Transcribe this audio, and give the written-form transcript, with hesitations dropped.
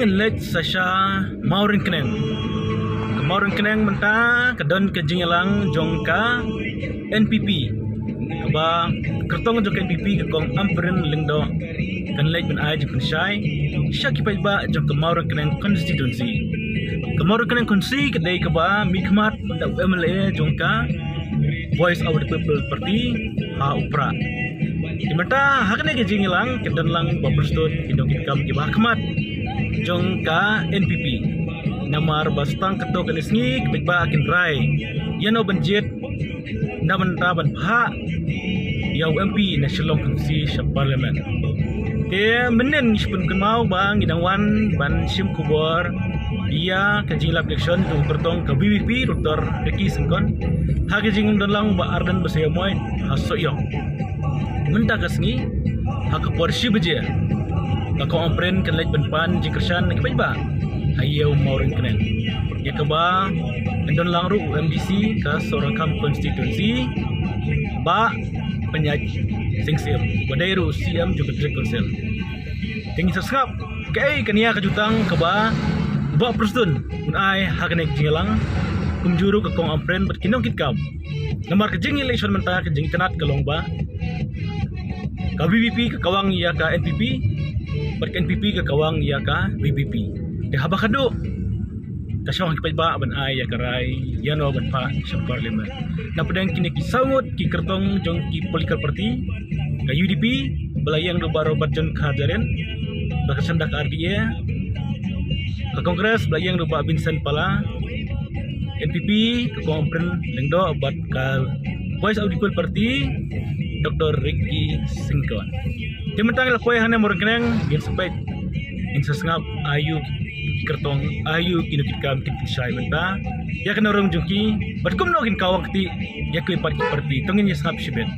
ngin lek sasha maurin keneng. Maurin keneng menta kedon kejingelang jongka NPP. Kaba kertong jong NPP kekong amperin lingdo kan lek ben ai jeng syai. Syaki ba jong ke maurin keneng konstitusi. Ke maurin keneng konsi kedai kaba mikmat da MLA jongka Voice of the People Party upra. Dimata hakne ke jingilang kedon lang baprustut hidong kam ke bahkamat jongka NPP namar bastang ketok kenisngi kebikba akin rai yano banjit naman taban pha yaw MP national komisi sa parlimen ke menen spun kemau bang idangwan ban sim kubor ia kejingla election jong kertong ke BBP Dr. Deki Sengkon hage jingum dalang ba ardan basaya moy hasoyo menta kasngi hak porsi beje ka ompren kan lek benpan jingkersan ke ba ayaw maurin kenen ya kaba endon langru UMDC ka seorang kam konstitusi ba penyaj singsim badairu siam juga district council tinggi subscribe kai kania kajutang kaba ba prustun unai hakane jingelang kumjuru ke kong ampren berkinong kitkam nomor kejing election menta kejing tenat kelongba ka BBP ke kawang ya ka NPP ber NPP ke kawang ya ka BBP de habakado kasyong kipay ba ban ay ya karay yano ban pa sa parlimen na pedang kini kisamot ki kertong jong ki political party ka UDP belayang do baro barjon khajaren bakasanda ka RDA ka kongres belayang do ba Vincent Pala NPP ka kompren lengdo bat ka Voice of the People Party Dr. Ricky Singkon timentang lakoy hana morgeneng gin sabay insasngap ayu kertong ayu kinukikam kitisay benta ya kana rong jungki bat kumno kin kawang ti ya kuy parti tongin ya sngap sibet